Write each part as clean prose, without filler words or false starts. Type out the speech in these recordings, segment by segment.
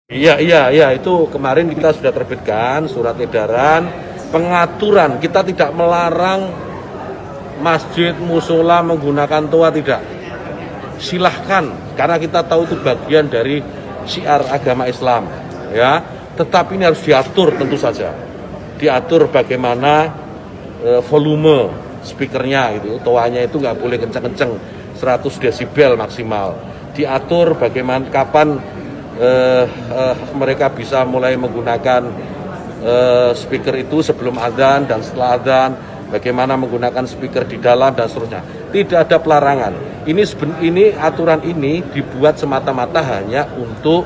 Iya, itu kemarin kita sudah terbitkan surat edaran pengaturan. Kita tidak melarang masjid, musola menggunakan toa, tidak. Silahkan, karena kita tahu itu bagian dari syiar agama Islam, ya. Tetapi ini harus diatur tentu saja. Diatur bagaimana volume speakernya gitu, toanya itu nggak boleh kenceng-kenceng, 100 desibel maksimal. Diatur bagaimana kapan mereka bisa mulai menggunakan speaker itu sebelum adzan dan setelah adzan, bagaimana menggunakan speaker di dalam dan seterusnya. Tidak ada pelarangan. Ini aturan ini dibuat semata-mata hanya untuk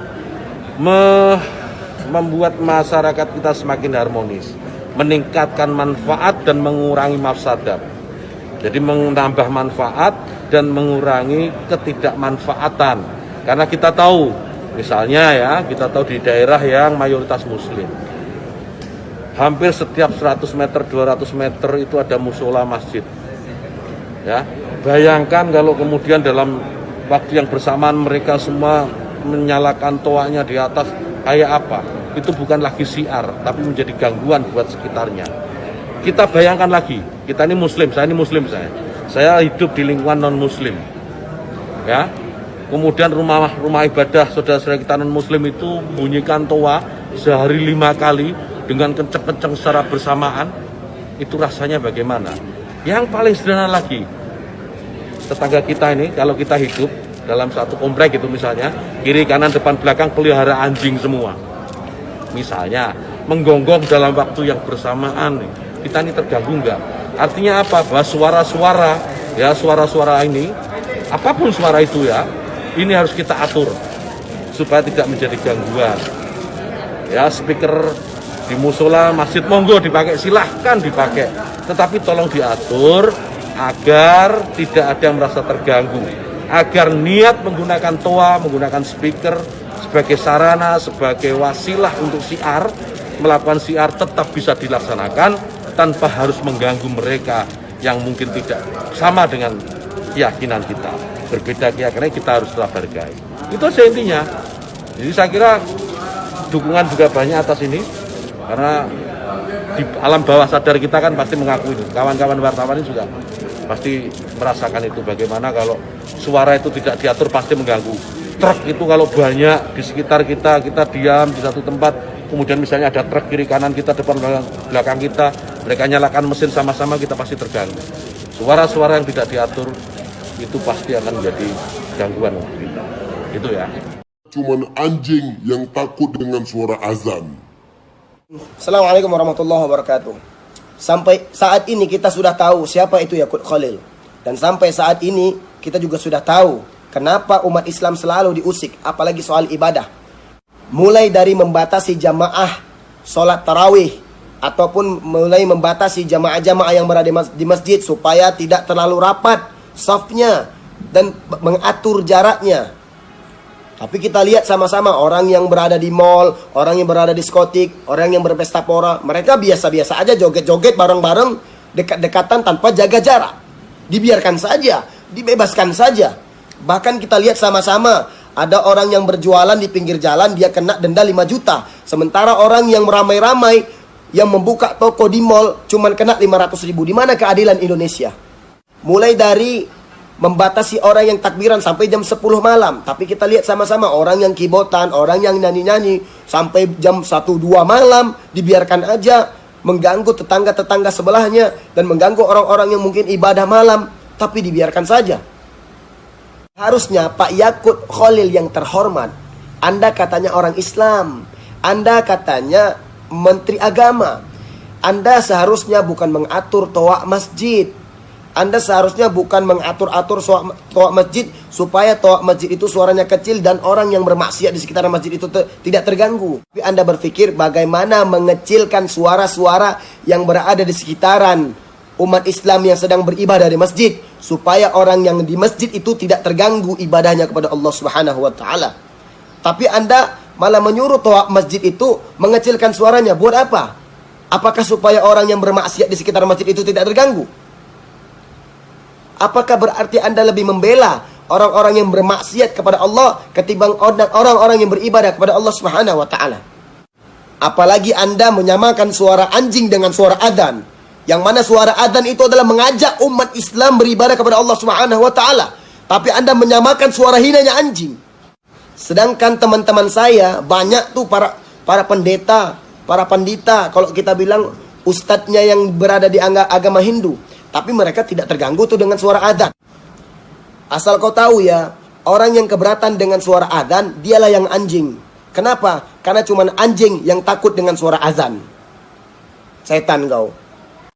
membuat masyarakat kita semakin harmonis, meningkatkan manfaat dan mengurangi mafsadat. Jadi menambah manfaat dan mengurangi ketidakmanfaatan. Karena kita tahu, misalnya ya, kita tahu di daerah yang mayoritas muslim, hampir setiap 100 meter, 200 meter itu ada musola masjid. Ya, bayangkan kalau kemudian dalam waktu yang bersamaan mereka semua menyalakan toanya di atas, kayak apa? Itu bukan lagi syiar, tapi menjadi gangguan buat sekitarnya. Kita bayangkan lagi, kita ini muslim, saya hidup di lingkungan non muslim. Ya. Kemudian rumah ibadah saudara-saudara kita non muslim itu bunyikan toa sehari 5 kali dengan kenceng-kenceng secara bersamaan, itu rasanya bagaimana? Yang paling sederhana lagi, tetangga kita ini kalau kita hidup dalam satu komplek itu misalnya, kiri kanan depan belakang pelihara anjing semua. Misalnya menggonggong dalam waktu yang bersamaan, kita ini terganggu enggak? Artinya apa? Bahwa suara-suara ini, apapun suara itu ya, ini harus kita atur supaya tidak menjadi gangguan. Ya, speaker di musola, masjid monggo dipakai, silahkan dipakai. Tetapi tolong diatur agar tidak ada yang merasa terganggu. Agar niat menggunakan toa, menggunakan speaker sebagai sarana, sebagai wasilah untuk syiar, melakukan syiar tetap bisa dilaksanakan tanpa harus mengganggu mereka yang mungkin tidak sama dengan keyakinan kita. Berbeda keyakinan, kita harus tetap hargai. Itu saja intinya. Jadi saya kira dukungan juga banyak atas ini, karena di alam bawah sadar kita kan pasti mengakui itu. Kawan-kawan wartawan ini juga pasti merasakan itu, bagaimana kalau suara itu tidak diatur pasti mengganggu. Truk itu kalau banyak di sekitar kita diam di satu tempat, kemudian misalnya ada truk kiri kanan kita, depan belakang kita, mereka nyalakan mesin sama-sama, kita pasti terganggu. Suara-suara yang tidak diatur itu pasti akan menjadi gangguan untuk kita. Itu ya. Cuman anjing yang takut dengan suara azan. Assalamualaikum warahmatullahi wabarakatuh. Sampai saat ini kita sudah tahu siapa itu Yakut Khalil. Dan sampai saat ini kita juga sudah tahu kenapa umat Islam selalu diusik, apalagi soal ibadah. Mulai dari membatasi jamaah sholat tarawih, ataupun mulai membatasi jamaah-jamaah yang berada di masjid supaya tidak terlalu rapat safnya dan mengatur jaraknya. Tapi kita lihat sama-sama orang yang berada di mall, orang yang berada di diskotik, orang yang berpesta pora, mereka biasa-biasa aja joget-joget bareng-bareng, dekat-dekatan tanpa jaga jarak. Dibiarkan saja, dibebaskan saja. Bahkan kita lihat sama-sama ada orang yang berjualan di pinggir jalan, dia kena denda 5 juta. Sementara orang yang ramai-ramai yang membuka toko di mall cuman kena 500 ribu. Di mana keadilan Indonesia? Mulai dari membatasi orang yang takbiran sampai jam 10 malam. Tapi kita lihat sama-sama orang yang kibotan, orang yang nyanyi-nyanyi sampai jam 1-2 malam, dibiarkan aja, mengganggu tetangga-tetangga sebelahnya dan mengganggu orang-orang yang mungkin ibadah malam, tapi dibiarkan saja. Harusnya Pak Yakut Khalil yang terhormat, Anda katanya orang Islam, Anda katanya Menteri Agama, Anda seharusnya bukan mengatur toa masjid. Anda seharusnya bukan mengatur-atur toa masjid supaya toa masjid itu suaranya kecil dan orang yang bermaksiat di sekitar masjid itu tidak terganggu. Tapi Anda berpikir bagaimana mengecilkan suara-suara yang berada di sekitaran umat Islam yang sedang beribadah di masjid supaya orang yang di masjid itu tidak terganggu ibadahnya kepada Allah Subhanahu wa taala. Tapi Anda malah menyuruh toa masjid itu mengecilkan suaranya. Buat apa? Apakah supaya orang yang bermaksiat di sekitar masjid itu tidak terganggu? Apakah berarti Anda lebih membela orang-orang yang bermaksiat kepada Allah ketimbang orang-orang yang beribadah kepada Allah Subhanahu wa taala. Apalagi Anda menyamakan suara anjing dengan suara adzan, yang mana suara adzan itu adalah mengajak umat Islam beribadah kepada Allah Subhanahu wa taala, tapi Anda menyamakan suara hinanya anjing. Sedangkan teman-teman saya banyak tuh para pendeta, para pandita, kalau kita bilang ustadznya yang berada di agama Hindu, tapi mereka tidak terganggu tuh dengan suara adzan. Asal kau tahu ya, orang yang keberatan dengan suara adzan, dialah yang anjing. Kenapa? Karena cuman anjing yang takut dengan suara azan. Setan kau.